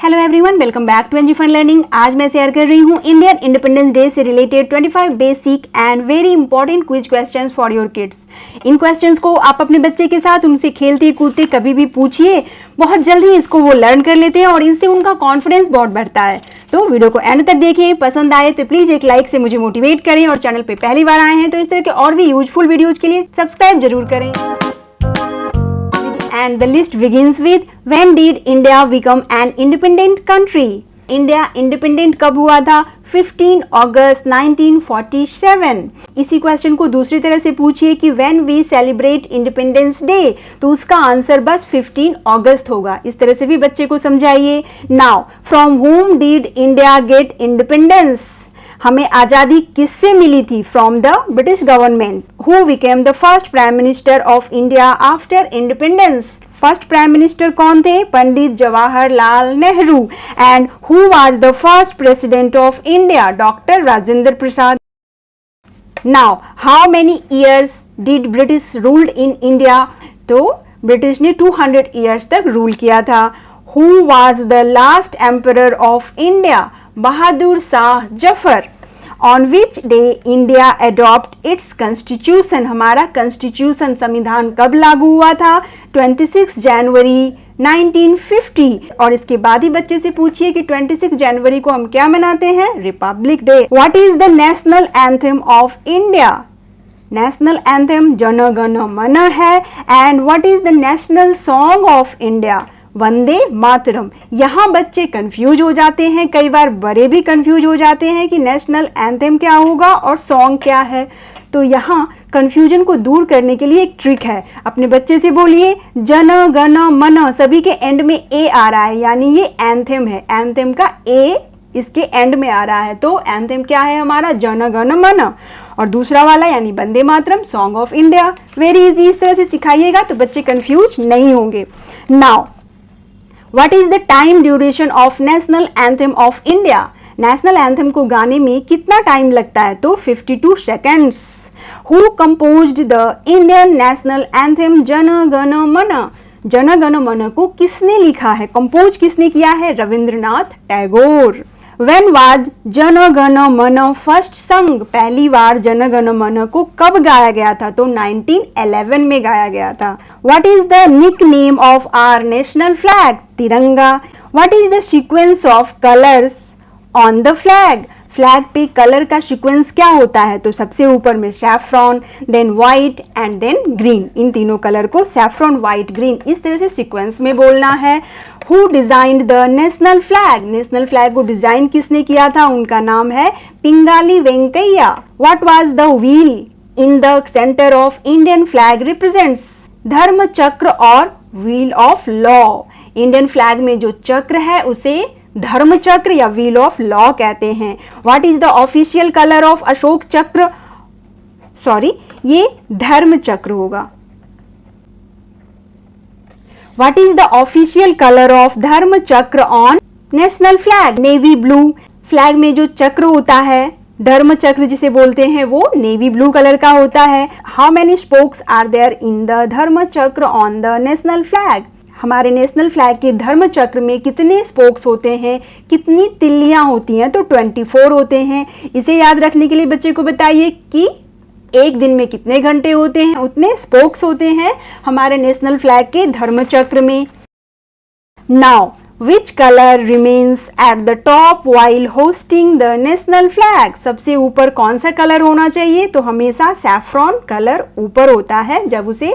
Hello everyone, welcome back to NG fun learning. आज मैं share कर रही हूँ इंडियन इंडिपेंडेंस डे से related 25 basic and very important quiz questions for your kids. इन questions को आप अपने बच्चे के साथ उनसे खेलते कूदते कभी भी पूछिए, बहुत जल्दी इसको वो लर्न कर लेते हैं और इनसे उनका कॉन्फिडेंस बहुत बढ़ता है। तो वीडियो को एंड तक देखें, पसंद आए तो प्लीज़ एक लाइक से मुझे मोटिवेट करें और चैनल पर पहली बार आए हैं तो इस तरह के और भी यूजफुल वीडियोज़ के लिए सब्सक्राइब जरूर करें। And the list begins with when did India become an independent country? India independent कब हुआ था? 15 अगस्त 1947। इसी क्वेश्चन को दूसरी तरह से पूछिए कि when we celebrate independence day, तो उसका आंसर बस 15 अगस्त होगा। इस तरह से भी बच्चे को समझाइए। Now from whom did India get independence? हमें आज़ादी किससे मिली थी? From the British government. Who became the first prime minister of India after independence? First prime minister कौन थे? Pandit Jawaharlal Nehru. And who was the first president of India? Doctor Rajendra Prasad. Now how many years did British ruled in India? तो British ने 200 years तक rule किया था। Who was the last emperor of India? Bahadur Shah Zafar. On which day India adopt it's constitution? हमारा constitution संविधान कब लागू हुआ था? 26 जनवरी 1950। और इसके बाद ही बच्चे से पूछिए कि 26 जनवरी को हम क्या मनाते हैं? Republic Day. What is the national anthem of India? National anthem Jana Gana Mana है। And what is the national song of India? Vande Mataram. यहाँ बच्चे कंफ्यूज हो जाते हैं, कई बार बड़े भी कंफ्यूज हो जाते हैं कि नेशनल एंथम क्या होगा और सॉन्ग क्या है। तो यहाँ कंफ्यूजन को दूर करने के लिए एक ट्रिक है। अपने बच्चे से बोलिए जन गण मन, सभी के एंड में ए आ रहा है, यानी ये एंथम है। एंथम का ए इसके एंड में आ रहा है, तो एंथम क्या है हमारा? जन गण मन। और दूसरा वाला यानी Vande Mataram, song of India. Very easy, इस तरह से सिखाइएगा तो बच्चे कंफ्यूज नहीं होंगे। Now What is the time duration of national anthem of India? National anthem को गाने में कितना टाइम लगता है? तो 52 seconds. Who composed the Indian national anthem जन गण मन? जन गण मन को किसने लिखा है? कंपोज किसने किया है? रविंद्रनाथ टैगोर। When was जन गण मन फर्स्ट संग? पहली बार जन गण मन को कब गाया गया था? तो 1911 में गाया गया था। What is the nickname of our national flag? तिरंगा। What is the sequence of colors on the flag? Flag पे कलर का सीक्वेंस क्या होता है? तो सबसे ऊपर में saffron, then white and then green. इन तीनों कलर को सैफ्रॉन, व्हाइट, ग्रीन इस तरह से सीक्वेंस में बोलना है। Who designed the national flag? National flag को डिजाइन किसने किया था? उनका नाम है Pingali Venkaiah. What was the wheel in the centre of Indian flag represents? धर्म चक्र और wheel of law. Indian flag में जो चक्र है उसे धर्म चक्र या व्हील ऑफ लॉ कहते हैं। What is the official colour of Ashok चक्र? सॉरी, ये धर्म चक्र होगा। What is the official colour of धर्म Chakra on national flag? Navy blue. Flag में जो चक्र होता है, धर्म चक्र जिसे बोलते हैं, वो नेवी ब्लू कलर का होता है। How many spokes are there in the Dharma Chakra on the national flag? हमारे नेशनल फ्लैग के धर्म चक्र में कितने स्पोक्स होते हैं, कितनी तिल्लियां होती हैं? तो 24 होते हैं। इसे याद रखने के लिए बच्चे को बताइए कि एक दिन में कितने घंटे होते हैं, उतने स्पोक्स होते हैं हमारे नेशनल फ्लैग के धर्म चक्र में। Now which colour remains at the top while hosting the national flag? सबसे ऊपर कौन सा कलर होना चाहिए? तो हमेशा सैफ्रॉन कलर ऊपर होता है जब उसे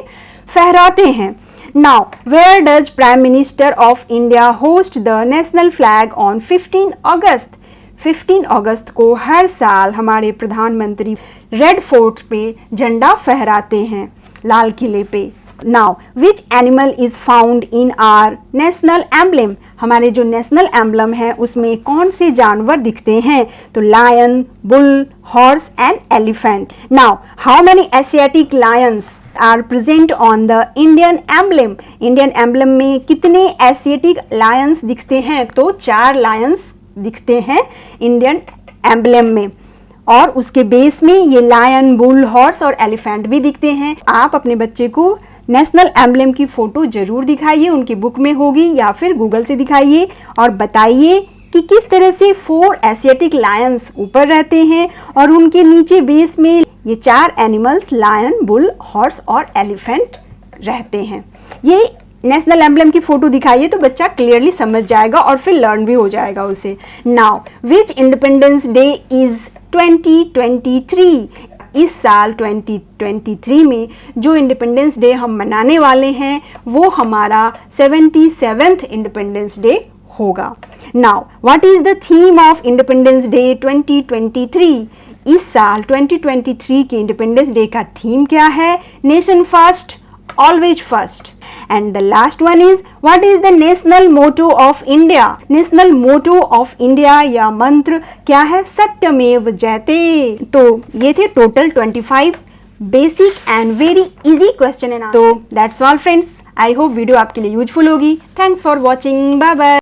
फहराते हैं। Now, where does Prime Minister of India host the national flag on 15 August? 15 अगस्त को हर साल हमारे प्रधानमंत्री रेड फोर्ट पे झंडा फहराते हैं, लाल किले पे। Now, which animal is found in our national emblem? हमारे जो नेशनल एम्बलम है उसमें कौन से जानवर दिखते हैं? तो lion, bull, horse and elephant. Now how many Asiatic lions are present on the Indian emblem? Indian emblem में कितने एशियाटिक लायंस दिखते हैं? तो 4 लायंस दिखते हैं इंडियन एम्बलम में, और उसके बेस में ये लायन, बुल, हॉर्स और एलिफेंट भी दिखते हैं। आप अपने बच्चे को नेशनल एम्बलम की फ़ोटो ज़रूर दिखाइए, उनकी बुक में होगी या फिर गूगल से दिखाइए और बताइए कि किस तरह से 4 एशियाटिक लायंस ऊपर रहते हैं और उनके नीचे बेस में ये 4 एनिमल्स लायन, बुल, हॉर्स और एलिफेंट रहते हैं। ये नेशनल एम्बलम की फोटो दिखाइए तो बच्चा क्लियरली समझ जाएगा और फिर लर्न भी हो जाएगा उसे। Now which independence day is 2023? इस साल 2023 में जो इंडिपेंडेंस डे हम मनाने वाले हैं वो हमारा 77th इंडिपेंडेंस डे होगा। Now what is the theme of independence day 2023? इस साल 2023 के इंडिपेंडेंस डे का थीम क्या है? Nation first, always first. And the last one is, what is the national motto of India? National motto of India या मंत्र क्या है? सत्यमेव जयते। तो ये थे total 25 basic and very easy question and answer. तो that's all friends, I hope video आपके लिए यूजफुल होगी। Thanks for watching, bye bye.